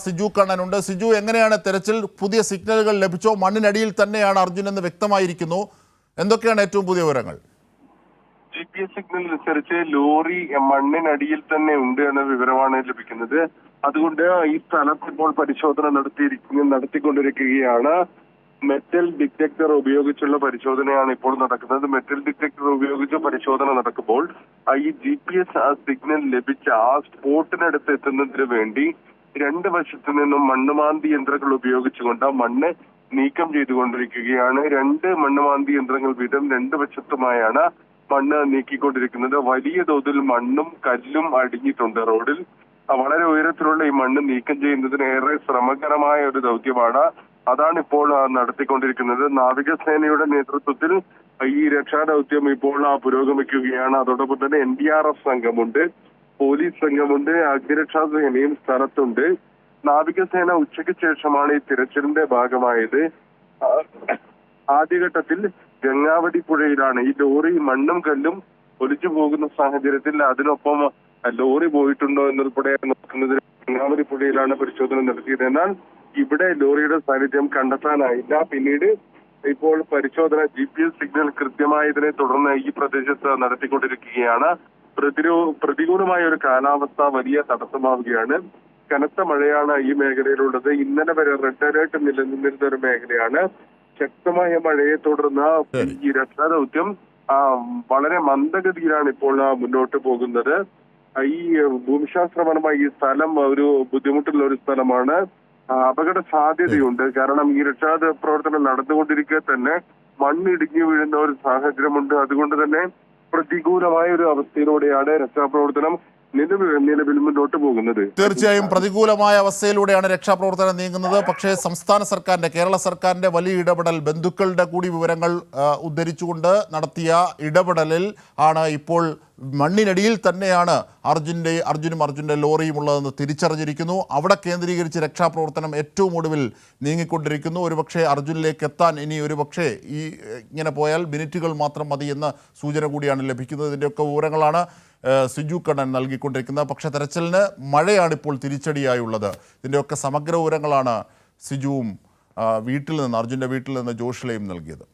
സിജു കണ്ണനുണ്ട്. സിജു, എങ്ങനെയാണ് തെരച്ചിൽ? പുതിയ സിഗ്നലുകൾ ലഭിച്ചോ? മണ്ണിനടിയിൽ തന്നെയാണ് അർജുൻ എന്ന് വ്യക്തമായിരിക്കുന്നു. എന്തൊക്കെയാണ് ഏറ്റവും പുതിയ വിവരങ്ങൾ? GPS സിഗ്നൽ അനുസരിച്ച് ലോറി മണ്ണിനടിയിൽ തന്നെ ഉണ്ട് എന്ന വിവരമാണ് ലഭിക്കുന്നത്. അതുകൊണ്ട് ഈ സ്ഥലത്ത് ഇപ്പോൾ പരിശോധന നടത്തിക്കൊണ്ടിരിക്കുകയാണ്. മെറ്റൽ ഡിറ്റക്ടർ ഉപയോഗിച്ചുള്ള പരിശോധനയാണ് ഇപ്പോൾ നടക്കുന്നത്. മെറ്റൽ ഡിറ്റക്ടർ ഉപയോഗിച്ച് പരിശോധന നടക്കുമ്പോൾ ഈ GPS സിഗ്നൽ ലഭിച്ച ആ സ്പോട്ടിനടുത്ത് എത്തുന്നതിന് വേണ്ടി രണ്ട് വശത്തു നിന്നും മണ്ണുമാന്തി യന്ത്രങ്ങൾ ഉപയോഗിച്ചുകൊണ്ട് മണ്ണ് നീക്കം ചെയ്തുകൊണ്ടിരിക്കുകയാണ്. രണ്ട് മണ്ണുമാന്തി യന്ത്രങ്ങൾ വീതം രണ്ട് വശത്തുമായാണ് മണ്ണ് നീക്കിക്കൊണ്ടിരിക്കുന്നത്. വലിയ തോതിൽ മണ്ണും കല്ലും അടിഞ്ഞിട്ടുണ്ട് റോഡിൽ. വളരെ ഉയരത്തിലുള്ള ഈ മണ്ണ് നീക്കം ചെയ്യുന്നതിന് ഏറെ ശ്രമകരമായ ഒരു ദൗത്യമാണ്. അതാണ് ഇപ്പോൾ നടത്തിക്കൊണ്ടിരിക്കുന്നത്. നാവികസേനയുടെ നേതൃത്വത്തിൽ ഈ രക്ഷാദൗത്യം ഇപ്പോൾ പുരോഗമിക്കുകയാണ്. അതോടൊപ്പം തന്നെ NDRF സംഘമുണ്ട്, പോലീസ് സംഘമുണ്ട്, അഗ്നിരക്ഷാ സേനയും സ്ഥലത്തുണ്ട്. നാവികസേന ഉച്ചയ്ക്ക് ശേഷമാണ് ഈ തിരച്ചിലിന്റെ ഭാഗമായത്. ആദ്യഘട്ടത്തിൽ ഗംഗാവതി പുഴയിലാണ് ഈ ലോറി മണ്ണും കല്ലും ഒലിച്ചു പോകുന്ന സാഹചര്യത്തിൽ അതിനൊപ്പം ലോറി പോയിട്ടുണ്ടോ എന്നുൾപ്പെടെ നോക്കുന്നതിന് ഗംഗാവതി പുഴയിലാണ് പരിശോധന നടത്തിയത്. എന്നാൽ ഇവിടെ ലോറിയുടെ സാന്നിധ്യം കണ്ടെത്താനായില്ല. പിന്നീട് ഇപ്പോൾ പരിശോധന GPS സിഗ്നൽ കൃത്യമായതിനെ തുടർന്ന് ഈ പ്രദേശത്ത് നടത്തിക്കൊണ്ടിരിക്കുകയാണ്. പ്രതികൂലമായ ഒരു കാലാവസ്ഥ വലിയ തടസ്സമാവുകയാണ്. കനത്ത മഴയാണ് ഈ മേഖലയിലുള്ളത്. ഇന്നലെ വരെ റെഡ് അലേർട്ട് നിലനിന്നിരുന്ന ഒരു മേഖലയാണ്. ശക്തമായ മഴയെ തുടർന്ന് ഈ രക്ഷാദൗത്യം വളരെ മന്ദഗതിയിലാണ് ഇപ്പോൾ മുന്നോട്ട് പോകുന്നത്. ഈ ഭൂമിശാസ്ത്രപരമായി ഈ സ്ഥലം ഒരു ബുദ്ധിമുട്ടുള്ള ഒരു സ്ഥലമാണ്. അപകട സാധ്യതയുണ്ട്. കാരണം ഈ രക്ഷാപ്രവർത്തനം നടന്നുകൊണ്ടിരിക്കെ തന്നെ മണ്ണിടിഞ്ഞു വീഴുന്ന ഒരു സാഹചര്യമുണ്ട്. അതുകൊണ്ട് തന്നെ പ്രതികൂലമായ ഒരു അവസ്ഥയിലൂടെയാണ് രക്ഷാപ്രവർത്തനം നിലവിൽ മുന്നോട്ട് പോകുന്നത്. തീർച്ചയായും പ്രതികൂലമായ അവസ്ഥയിലൂടെയാണ് രക്ഷാപ്രവർത്തനം നീങ്ങുന്നത്. പക്ഷേ സംസ്ഥാന സർക്കാരിന്റെ, കേരള സർക്കാരിന്റെ വലിയ ഇടപെടൽ, ബന്ധുക്കളുടെ കൂടി വിവരങ്ങൾ ഉദ്ധരിച്ചുകൊണ്ട് നടത്തിയ ഇടപെടലിൽ ആണ് ഇപ്പോൾ മണ്ണിനടിയിൽ തന്നെയാണ് അർജുന്റെ ലോറിയും ഉള്ളതെന്ന് തിരിച്ചറിഞ്ഞിരിക്കുന്നു. അവിടെ കേന്ദ്രീകരിച്ച് രക്ഷാപ്രവർത്തനം ഏറ്റവും ഒടുവിൽ നീങ്ങിക്കൊണ്ടിരിക്കുന്നു. ഒരുപക്ഷെ അർജുനിലേക്ക് എത്താൻ ഇനി ഒരുപക്ഷെ ഇങ്ങനെ പോയാൽ മിനിറ്റുകൾ മാത്രം മതി എന്ന സൂചന കൂടിയാണ് ലഭിക്കുന്നത്. ഇതിൻ്റെയൊക്കെ വിവരങ്ങളാണ് സിജു കണ്ണൻ നൽകിക്കൊണ്ടിരിക്കുന്നത്. പക്ഷേ തെരച്ചിലിന് മഴയാണ് ഇപ്പോൾ തിരിച്ചടിയായുള്ളത്. ഇതിൻ്റെയൊക്കെ സമഗ്ര വിവരങ്ങളാണ് സിജുവും അർജുൻ്റെ വീട്ടിൽ നിന്ന് ജോഷിലയും നൽകിയത്.